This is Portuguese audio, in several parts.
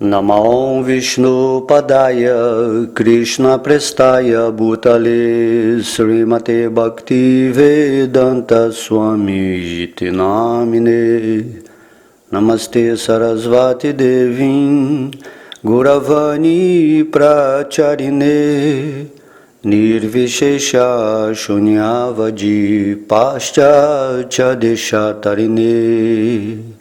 Namo Vishnu Padaya Krishna Prestaya Bhutale Srimate Bhakti Vedanta Swami Iti Namine Namaste Sarasvati Devim Guravani Pracharine Nirvishesha Shunyavadi Paschatya Deshatarine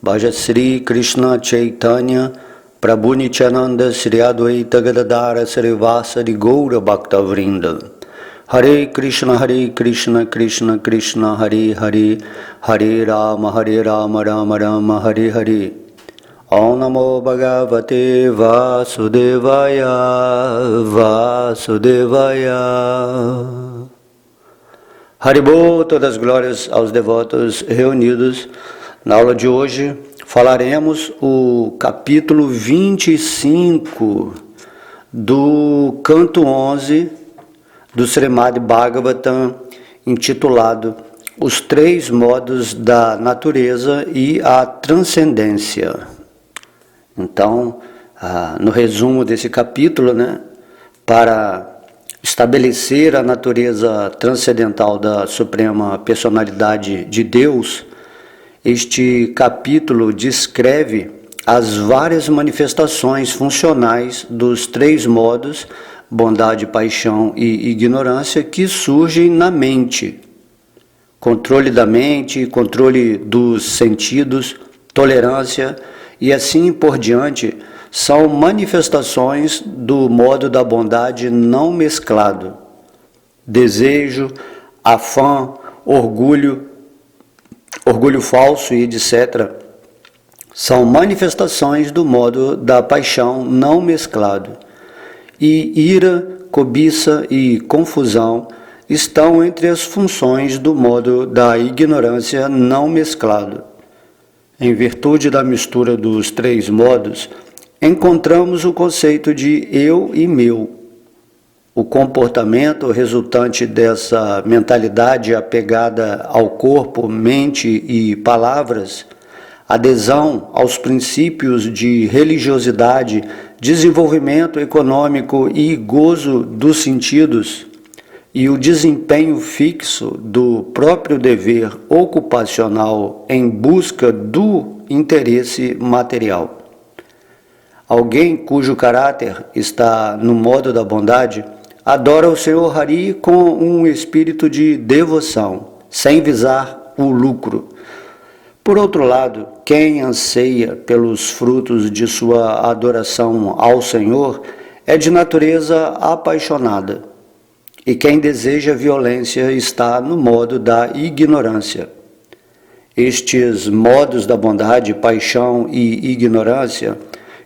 Bhaja Sri Krishna Chaitanya Prabhu Nityananda Sri Advaita Gadadara Srivasari Gaura Bhakta Vrinda Hare Krishna Krishna Krishna Hare Hare Hare Rama Rama Rama Hare Hare Om Namo Bhagavate Vasudevaya Vasudevaya Haribol, todas as glórias aos devotos reunidos. Na aula de hoje falaremos o capítulo 25 do canto 11 do Srimad Bhagavatam, intitulado Os Três Modos da Natureza e a Transcendência. Então, no resumo desse capítulo, para estabelecer a natureza transcendental da Suprema Personalidade de Deus, este capítulo descreve as várias manifestações funcionais dos três modos, bondade, paixão e ignorância, que surgem na mente. Controle da mente, controle dos sentidos, tolerância e assim por diante são manifestações do modo da bondade não mesclado. Desejo, afã, orgulho falso e etc. são manifestações do modo da paixão não mesclado. E ira, cobiça e confusão estão entre as funções do modo da ignorância não mesclado. Em virtude da mistura dos três modos, encontramos o conceito de eu e meu. O comportamento resultante dessa mentalidade apegada ao corpo, mente e palavras, adesão aos princípios de religiosidade, desenvolvimento econômico e gozo dos sentidos, e o desempenho fixo do próprio dever ocupacional em busca do interesse material. Alguém cujo caráter está no modo da bondade adora o Senhor Hari com um espírito de devoção, sem visar o lucro. Por outro lado, quem anseia pelos frutos de sua adoração ao Senhor é de natureza apaixonada, e quem deseja violência está no modo da ignorância. Estes modos da bondade, paixão e ignorância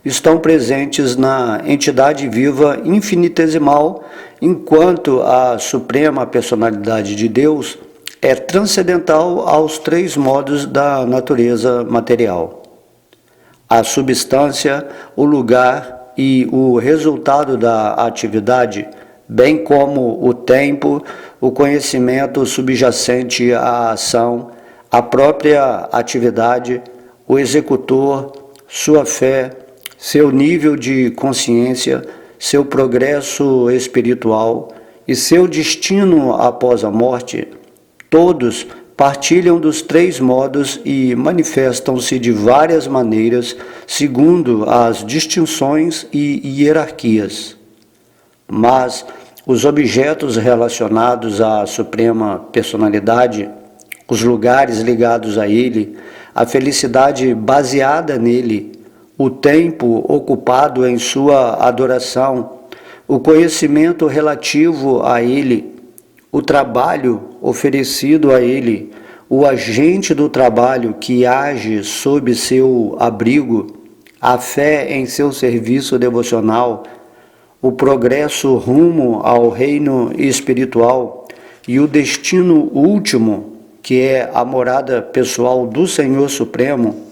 estão presentes na entidade viva infinitesimal, enquanto a Suprema Personalidade de Deus é transcendental aos três modos da natureza material. A substância, o lugar e o resultado da atividade, bem como o tempo, o conhecimento subjacente à ação, a própria atividade, o executor, sua fé, seu nível de consciência, seu progresso espiritual e seu destino após a morte, todos partilham dos três modos e manifestam-se de várias maneiras segundo as distinções e hierarquias. Mas os objetos relacionados à Suprema Personalidade, os lugares ligados a Ele, a felicidade baseada nele, o tempo ocupado em sua adoração, o conhecimento relativo a Ele, o trabalho oferecido a Ele, o agente do trabalho que age sob seu abrigo, a fé em seu serviço devocional, o progresso rumo ao reino espiritual e o destino último, que é a morada pessoal do Senhor Supremo,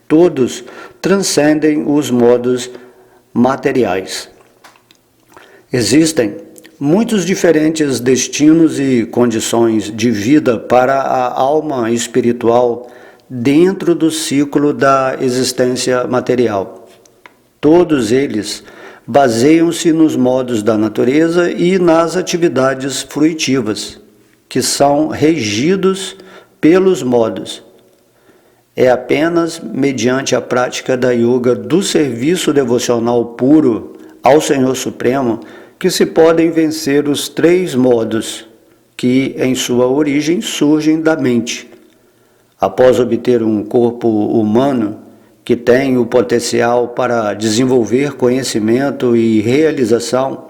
todos transcendem os modos materiais. Existem muitos diferentes destinos e condições de vida para a alma espiritual dentro do ciclo da existência material. Todos eles baseiam-se nos modos da natureza e nas atividades fruitivas, que são regidos pelos modos. É apenas mediante a prática da yoga do serviço devocional puro ao Senhor Supremo que se podem vencer os 3 modos que, em sua origem, surgem da mente. Após obter um corpo humano que tem o potencial para desenvolver conhecimento e realização,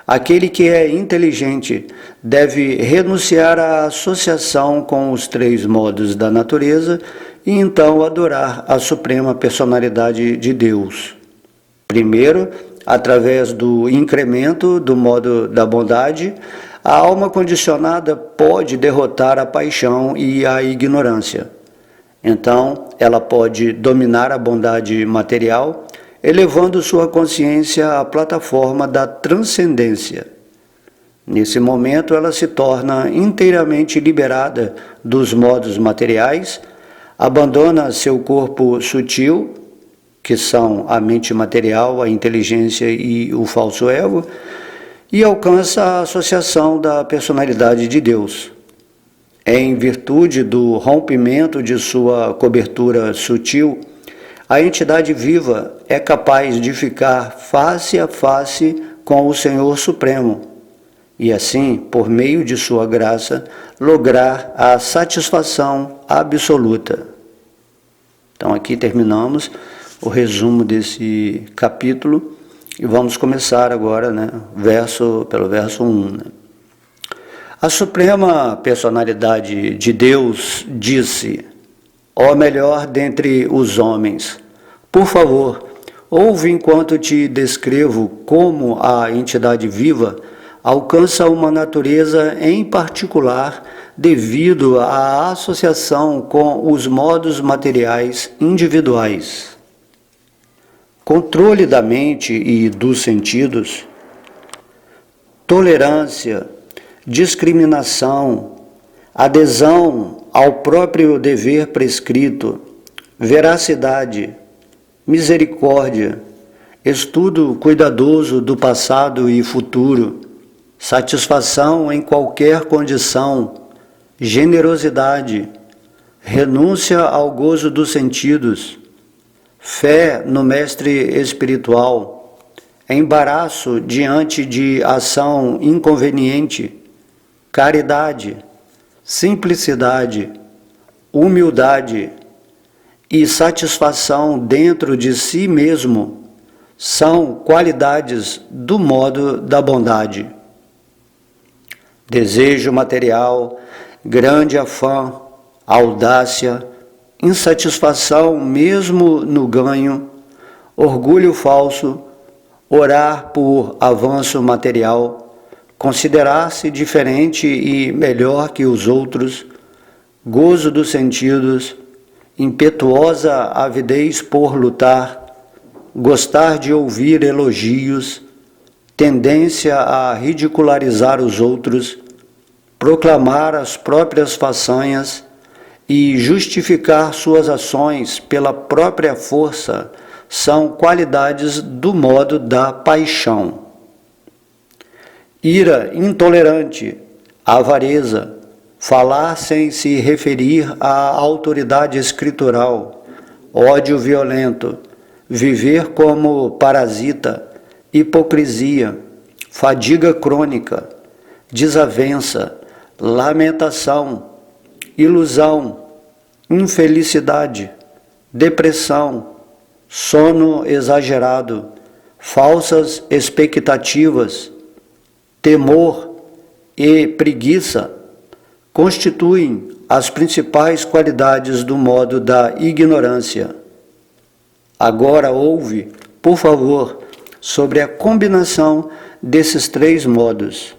aquele que é inteligente deve renunciar à associação com os 3 modos da natureza e então adorar a Suprema Personalidade de Deus. Primeiro, através do incremento do modo da bondade, a alma condicionada pode derrotar a paixão e a ignorância. Então, ela pode dominar a bondade material, elevando sua consciência à plataforma da transcendência. Nesse momento, ela se torna inteiramente liberada dos modos materiais, abandona seu corpo sutil, que são a mente material, a inteligência e o falso ego, e alcança a associação da personalidade de Deus. Em virtude do rompimento de sua cobertura sutil, a entidade viva é capaz de ficar face a face com o Senhor Supremo e assim, por meio de sua graça, lograr a satisfação absoluta. Então aqui terminamos o resumo desse capítulo e vamos começar agora, pelo verso 1. A Suprema Personalidade de Deus disse: ó melhor dentre os homens, por favor, ouve enquanto te descrevo como a entidade viva alcança uma natureza em particular devido à associação com os modos materiais individuais. Controle da mente e dos sentidos, tolerância, discriminação, adesão ao próprio dever prescrito, veracidade, misericórdia, estudo cuidadoso do passado e futuro, satisfação em qualquer condição, generosidade, renúncia ao gozo dos sentidos, fé no mestre espiritual, embaraço diante de ação inconveniente, caridade, simplicidade, humildade e satisfação dentro de si mesmo são qualidades do modo da bondade. Desejo material, grande afã, audácia, insatisfação mesmo no ganho, orgulho falso, orar por avanço material, considerar-se diferente e melhor que os outros, gozo dos sentidos, impetuosa avidez por lutar, gostar de ouvir elogios, tendência a ridicularizar os outros, proclamar as próprias façanhas e justificar suas ações pela própria força são qualidades do modo da paixão. Ira intolerante, avareza, falar sem se referir à autoridade escritural, ódio violento, viver como parasita, hipocrisia, fadiga crônica, desavença, lamentação, ilusão, infelicidade, depressão, sono exagerado, falsas expectativas, temor e preguiça constituem as principais qualidades do modo da ignorância. Agora ouve, por favor, sobre a combinação desses 3 modos.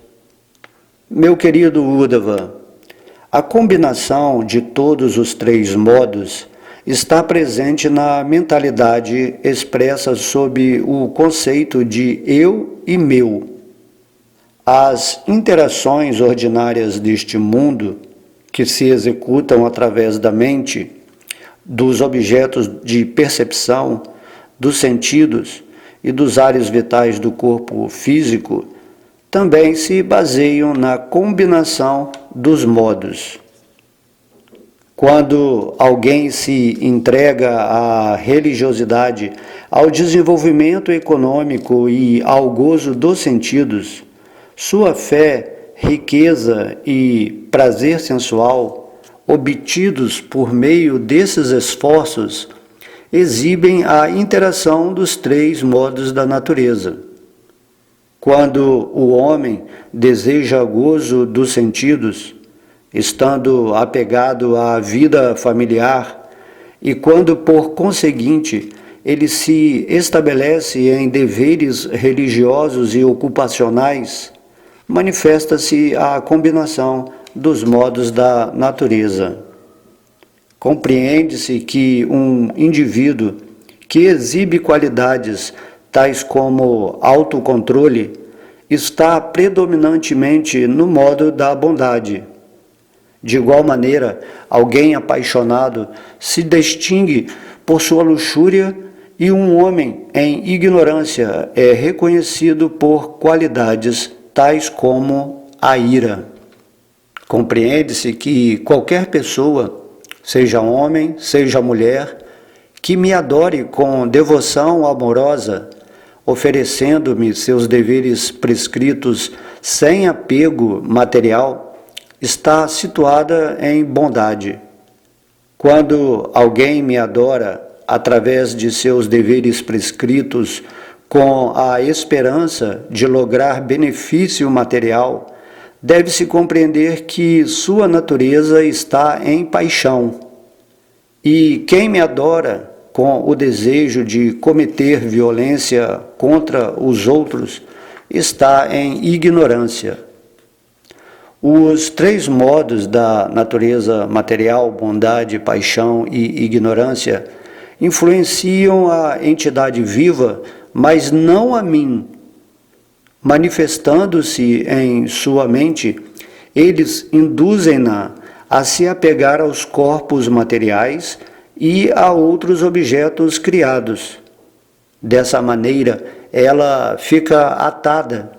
Meu querido Uddhava, a combinação de todos os 3 modos está presente na mentalidade expressa sob o conceito de eu e meu. As interações ordinárias deste mundo, que se executam através da mente, dos objetos de percepção, dos sentidos e dos ares vitais do corpo físico também se baseiam na combinação dos modos. Quando alguém se entrega à religiosidade, ao desenvolvimento econômico e ao gozo dos sentidos, sua fé, riqueza e prazer sensual, obtidos por meio desses esforços, exibem a interação dos três modos da natureza. Quando o homem deseja gozo dos sentidos, estando apegado à vida familiar, e quando, por conseguinte, ele se estabelece em deveres religiosos e ocupacionais, manifesta-se a combinação dos modos da natureza. Compreende-se que um indivíduo que exibe qualidades tais como autocontrole está predominantemente no modo da bondade. De igual maneira, alguém apaixonado se distingue por sua luxúria e um homem em ignorância é reconhecido por qualidades tais como a ira. Compreende-se que qualquer pessoa, seja homem, seja mulher, que me adore com devoção amorosa, oferecendo-me seus deveres prescritos sem apego material, está situada em bondade. Quando alguém me adora através de seus deveres prescritos com a esperança de lograr benefício material, deve-se compreender que sua natureza está em paixão. E quem me adora com o desejo de cometer violência contra os outros está em ignorância. Os três modos da natureza material, bondade, paixão e ignorância, influenciam a entidade viva, mas não a mim. Manifestando-se em sua mente, eles induzem-na a se apegar aos corpos materiais e a outros objetos criados. Dessa maneira, ela fica atada.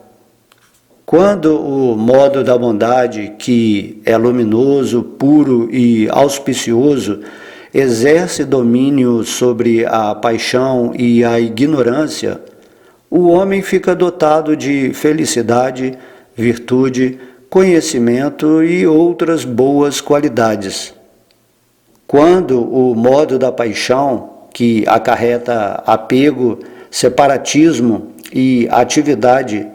Quando o modo da bondade, que é luminoso, puro e auspicioso, exerce domínio sobre a paixão e a ignorância, o homem fica dotado de felicidade, virtude, conhecimento e outras boas qualidades. Quando o modo da paixão, que acarreta apego, separatismo e atividade,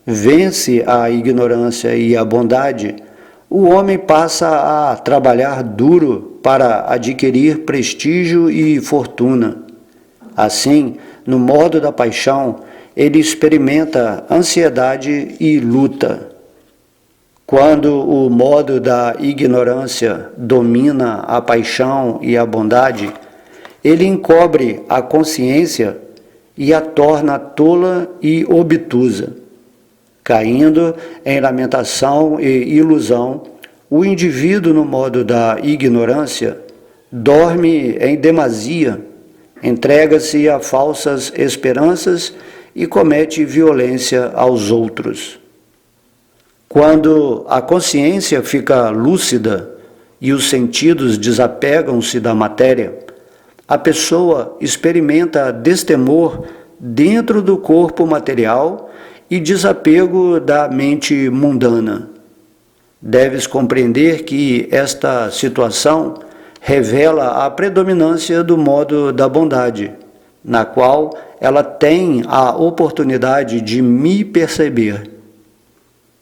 vence a ignorância e a bondade, o homem passa a trabalhar duro para adquirir prestígio e fortuna. Assim, no modo da paixão, ele experimenta ansiedade e luta. Quando o modo da ignorância domina a paixão e a bondade, ele encobre a consciência e a torna tola e obtusa. Caindo em lamentação e ilusão, o indivíduo no modo da ignorância dorme em demasia, entrega-se a falsas esperanças e comete violência aos outros. Quando a consciência fica lúcida e os sentidos desapegam-se da matéria, a pessoa experimenta destemor dentro do corpo material e desapego da mente mundana. Deves compreender que esta situação revela a predominância do modo da bondade, na qual ela tem a oportunidade de me perceber.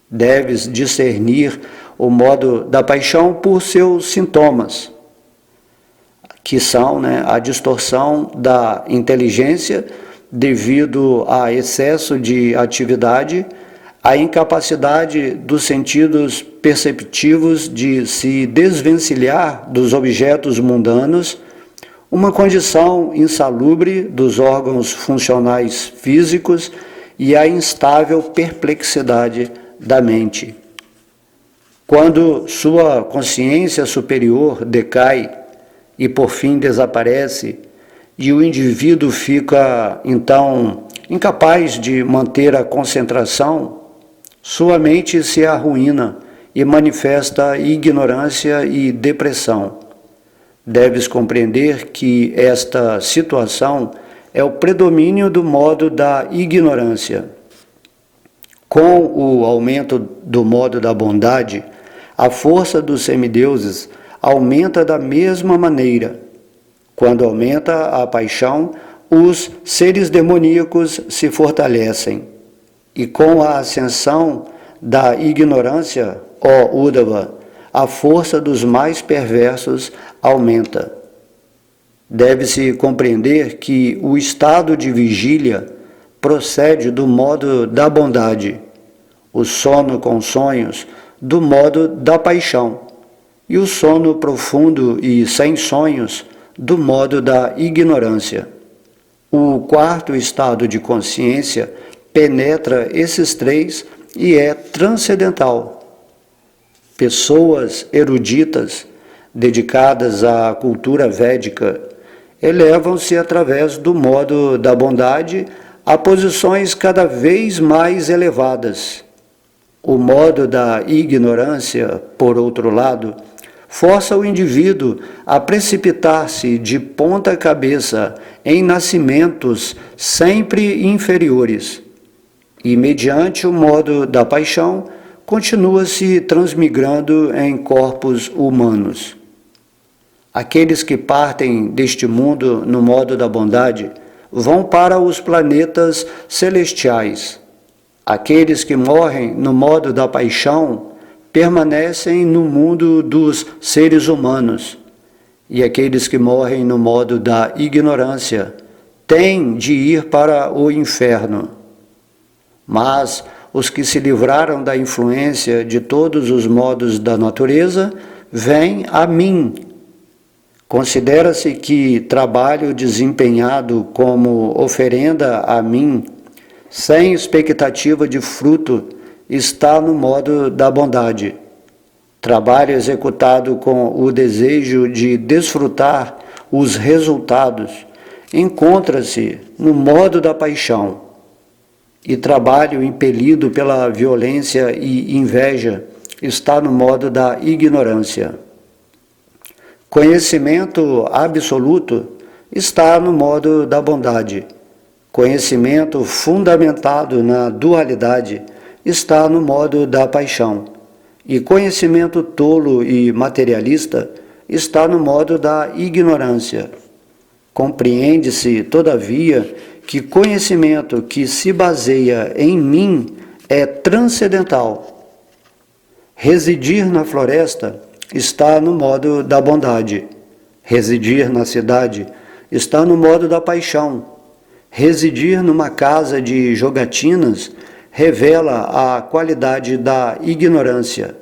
Deves discernir o modo da paixão por seus sintomas, que são a distorção da inteligência devido a excesso de atividade, a incapacidade dos sentidos perceptivos de se desvencilhar dos objetos mundanos, uma condição insalubre dos órgãos funcionais físicos e a instável perplexidade da mente. Quando sua consciência superior decai e por fim desaparece, e o indivíduo fica, então, incapaz de manter a concentração, sua mente se arruína e manifesta ignorância e depressão. Deves compreender que esta situação é o predomínio do modo da ignorância. Com o aumento do modo da bondade, a força dos semideuses aumenta da mesma maneira. Quando aumenta a paixão, os seres demoníacos se fortalecem. E com a ascensão da ignorância, ó Uddhava, a força dos mais perversos aumenta. Deve-se compreender que o estado de vigília procede do modo da bondade, o sono com sonhos do modo da paixão, e o sono profundo e sem sonhos do modo da ignorância. O quarto estado de consciência penetra esses três e é transcendental. Pessoas eruditas, dedicadas à cultura védica, elevam-se através do modo da bondade a posições cada vez mais elevadas. O modo da ignorância, por outro lado, força o indivíduo a precipitar-se de ponta cabeça em nascimentos sempre inferiores. E, mediante o modo da paixão, continua se transmigrando em corpos humanos. Aqueles que partem deste mundo no modo da bondade vão para os planetas celestiais. Aqueles que morrem no modo da paixão permanecem no mundo dos seres humanos. E aqueles que morrem no modo da ignorância têm de ir para o inferno. Mas os que se livraram da influência de todos os modos da natureza, vêm a mim. Considera-se que trabalho desempenhado como oferenda a mim, sem expectativa de fruto, está no modo da bondade. Trabalho executado com o desejo de desfrutar os resultados, encontra-se no modo da paixão. E trabalho impelido pela violência e inveja está no modo da ignorância. Conhecimento absoluto está no modo da bondade. Conhecimento fundamentado na dualidade está no modo da paixão. E conhecimento tolo e materialista está no modo da ignorância. Compreende-se, todavia, que conhecimento que se baseia em mim é transcendental. Residir na floresta está no modo da bondade. Residir na cidade está no modo da paixão. Residir numa casa de jogatinas revela a qualidade da ignorância.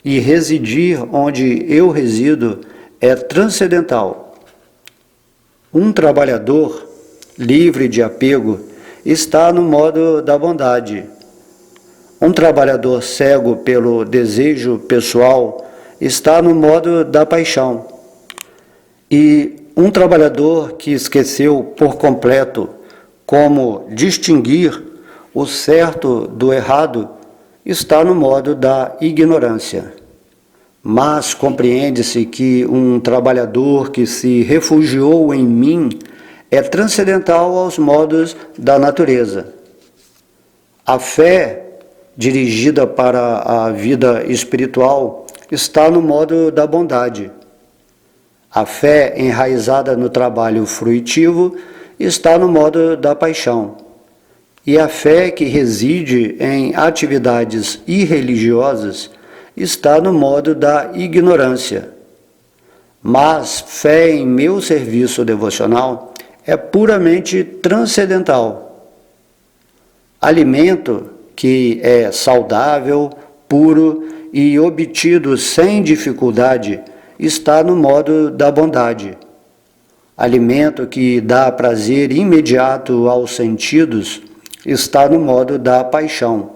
E residir onde eu resido é transcendental. Um trabalhador livre de apego está no modo da bondade. Um trabalhador cego pelo desejo pessoal está no modo da paixão. E um trabalhador que esqueceu por completo como distinguir o certo do errado está no modo da ignorância. Mas compreende-se que um trabalhador que se refugiou em mim é transcendental aos modos da natureza. A fé dirigida para a vida espiritual está no modo da bondade. A fé enraizada no trabalho fruitivo está no modo da paixão. E a fé que reside em atividades irreligiosas está no modo da ignorância. Mas fé em meu serviço devocional é puramente transcendental. Alimento que é saudável, puro e obtido sem dificuldade está no modo da bondade. Alimento que dá prazer imediato aos sentidos está no modo da paixão.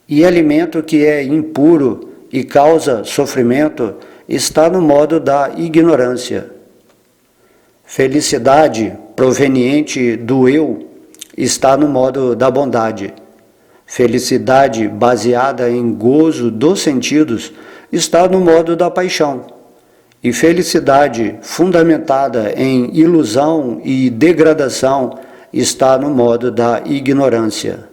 E alimento que é impuro e causa sofrimento está no modo da ignorância. Felicidade proveniente do eu está no modo da bondade. Felicidade baseada em gozo dos sentidos está no modo da paixão. E felicidade fundamentada em ilusão e degradação está no modo da ignorância.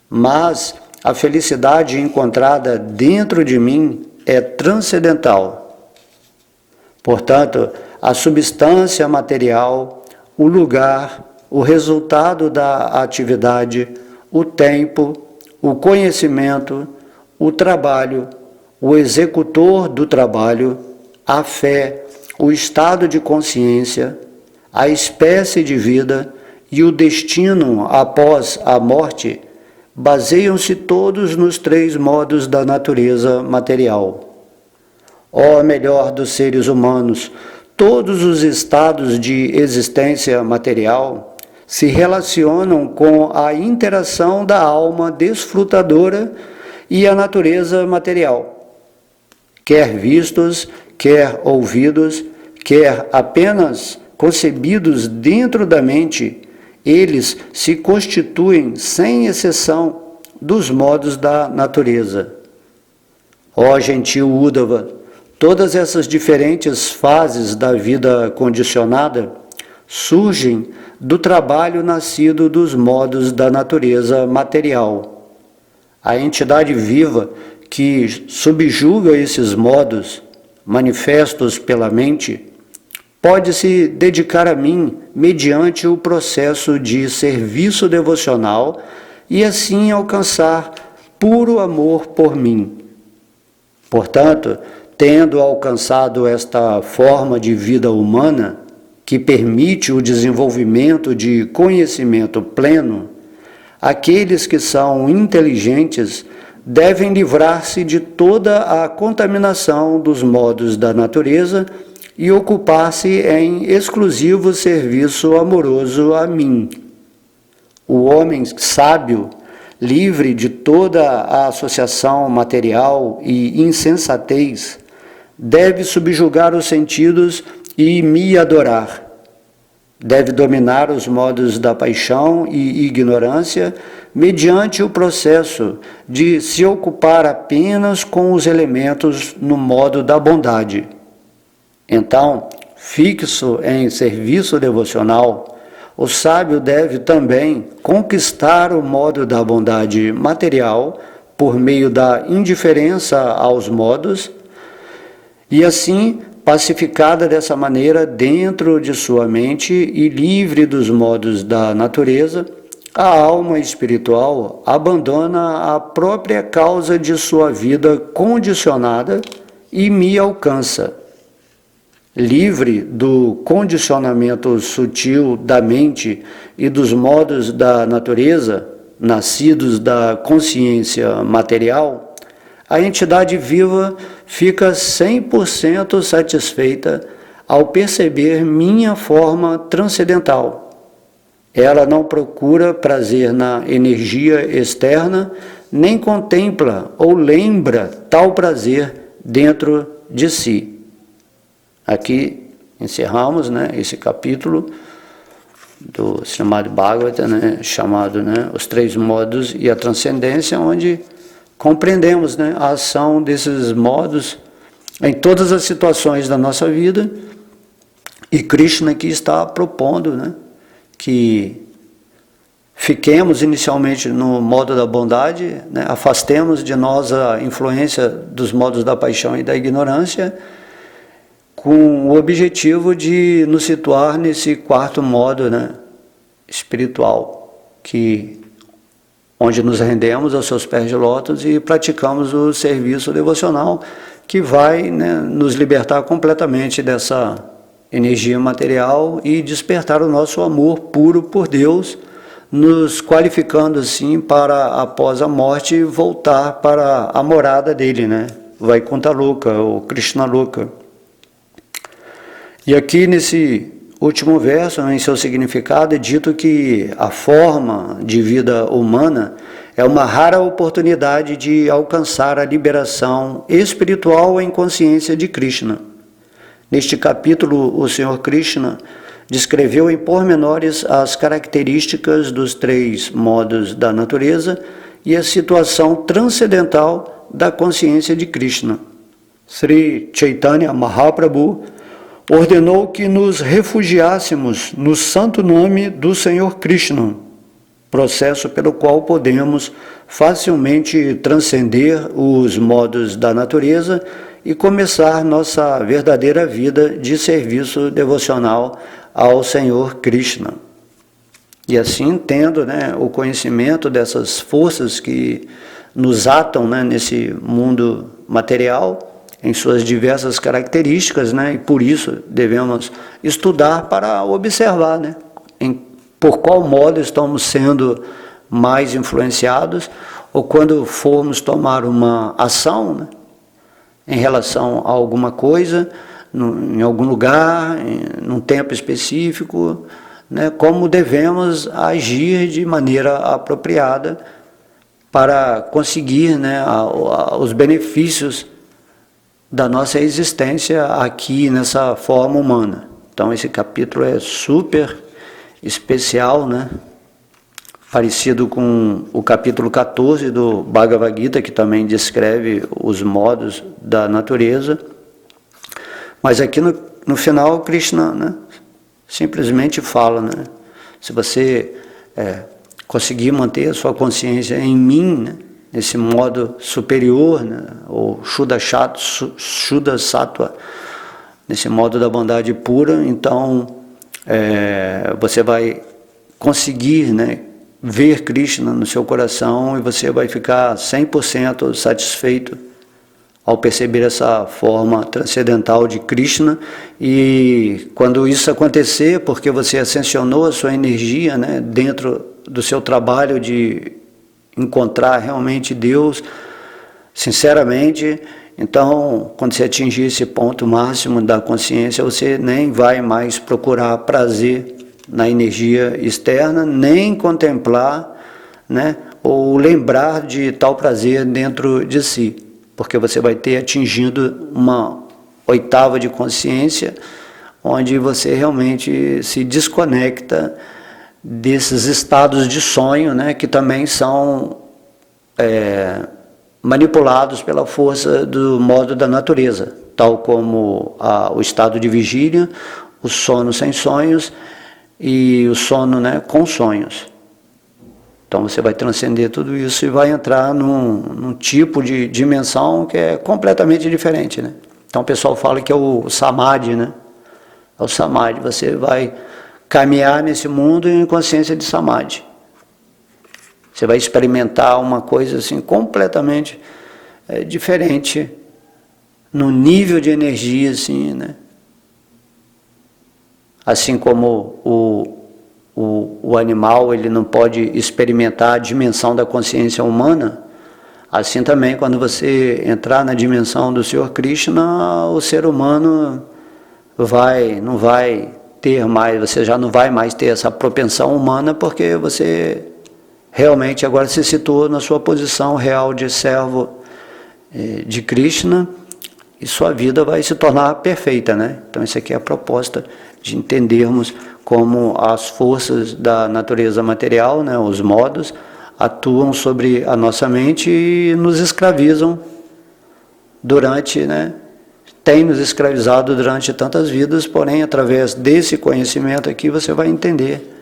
Mas a felicidade encontrada dentro de mim é transcendental. Portanto, a substância material, o lugar, o resultado da atividade, o tempo, o conhecimento, o trabalho, o executor do trabalho, a fé, o estado de consciência, a espécie de vida e o destino após a morte baseiam-se todos nos 3 modos da natureza material. Ó melhor dos seres humanos, todos os estados de existência material se relacionam com a interação da alma desfrutadora e a natureza material. Quer vistos, quer ouvidos, quer apenas concebidos dentro da mente, eles se constituem, sem exceção, dos modos da natureza. Ó gentil Uddhava, todas essas diferentes fases da vida condicionada surgem do trabalho nascido dos modos da natureza material. A entidade viva que subjuga esses modos, manifestos pela mente, pode se dedicar a mim mediante o processo de serviço devocional e assim alcançar puro amor por mim. Portanto, tendo alcançado esta forma de vida humana, que permite o desenvolvimento de conhecimento pleno, aqueles que são inteligentes devem livrar-se de toda a contaminação dos modos da natureza e ocupar-se em exclusivo serviço amoroso a mim. O homem sábio, livre de toda a associação material e insensatez, deve subjugar os sentidos e me adorar. Deve dominar os modos da paixão e ignorância mediante o processo de se ocupar apenas com os elementos no modo da bondade. Então, fixo em serviço devocional, o sábio deve também conquistar o modo da bondade material por meio da indiferença aos modos e assim, pacificada dessa maneira dentro de sua mente e livre dos modos da natureza, a alma espiritual abandona a própria causa de sua vida condicionada e me alcança. Livre do condicionamento sutil da mente e dos modos da natureza, nascidos da consciência material, a entidade viva fica 100% satisfeita ao perceber minha forma transcendental. Ela não procura prazer na energia externa, nem contempla ou lembra tal prazer dentro de si. Aqui encerramos, esse capítulo do Srimad Bhagavata, chamado Os 3 Modos e a Transcendência, onde compreendemos a ação desses modos em todas as situações da nossa vida. E Krishna aqui está propondo que fiquemos inicialmente no modo da bondade, afastemos de nós a influência dos modos da paixão e da ignorância, com o objetivo de nos situar nesse 4º modo espiritual, onde nos rendemos aos seus pés de lótus e praticamos o serviço devocional, que vai nos libertar completamente dessa energia material e despertar o nosso amor puro por Deus, nos qualificando assim para, após a morte, voltar para a morada dele, Vaikuntha Loka, ou Krishna Loka. E aqui nesse último verso, em seu significado, é dito que a forma de vida humana é uma rara oportunidade de alcançar a liberação espiritual em consciência de Krishna. Neste capítulo, o Senhor Krishna descreveu em pormenores as características dos 3 modos da natureza e a situação transcendental da consciência de Krishna. Sri Chaitanya Mahaprabhu ordenou que nos refugiássemos no santo nome do Senhor Krishna, processo pelo qual podemos facilmente transcender os modos da natureza e começar nossa verdadeira vida de serviço devocional ao Senhor Krishna. E assim, tendo o conhecimento dessas forças que nos atam nesse mundo material, em suas diversas características, e por isso devemos estudar para observar por qual modo estamos sendo mais influenciados, ou quando formos tomar uma ação em relação a alguma coisa, em algum lugar, num tempo específico, como devemos agir de maneira apropriada para conseguir os benefícios da nossa existência aqui nessa forma humana. Então esse capítulo é super especial, parecido com o capítulo 14 do Bhagavad Gita, que também descreve os modos da natureza. Mas aqui no final, Krishna simplesmente fala, se você conseguir manter a sua consciência em mim, nesse modo superior, ou Shuddha Sattva, nesse modo da bondade pura, então você vai conseguir ver Krishna no seu coração e você vai ficar 100% satisfeito ao perceber essa forma transcendental de Krishna. E quando isso acontecer, porque você ascensionou a sua energia dentro do seu trabalho de encontrar realmente Deus, sinceramente, então, quando você atingir esse ponto máximo da consciência, você nem vai mais procurar prazer na energia externa, nem contemplar, ou lembrar de tal prazer dentro de si, porque você vai ter atingido uma oitava de consciência, onde você realmente se desconecta desses estados de sonho, que também são manipulados pela força do modo da natureza, tal como o estado de vigília, o sono sem sonhos e o sono com sonhos. Então você vai transcender tudo isso e vai entrar num tipo de dimensão que é completamente diferente. Então o pessoal fala que é o Samadhi, É o Samadhi, você vai caminhar nesse mundo em consciência de Samadhi. Você vai experimentar uma coisa assim completamente diferente no nível de energia, assim, Assim como o animal ele não pode experimentar a dimensão da consciência humana, assim também quando você entrar na dimensão do Senhor Krishna, o ser humano não vai ter mais, você já não vai mais ter essa propensão humana, porque você realmente agora se situou na sua posição real de servo de Krishna, e sua vida vai se tornar perfeita, Então isso aqui é a proposta de entendermos como as forças da natureza material, os modos, atuam sobre a nossa mente e nos escravizam durante, tem nos escravizado durante tantas vidas, porém através desse conhecimento aqui você vai entender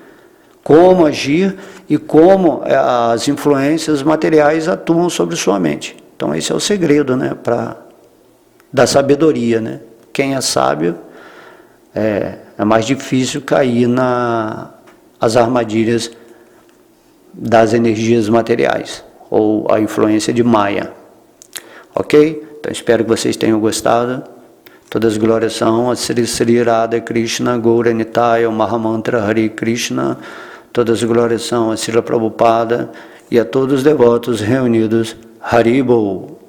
como agir e como as influências materiais atuam sobre sua mente. Então esse é o segredo, da sabedoria, Quem é sábio é mais difícil cair nas armadilhas das energias materiais ou a influência de Maya. Ok? Então espero que vocês tenham gostado. Todas as glórias são a Sri Sri Radha Krishna Gaura Nitaya, o Mahamantra Hare Krishna. Todas as glórias são a Srila Prabhupada e a todos os devotos reunidos. Haribol.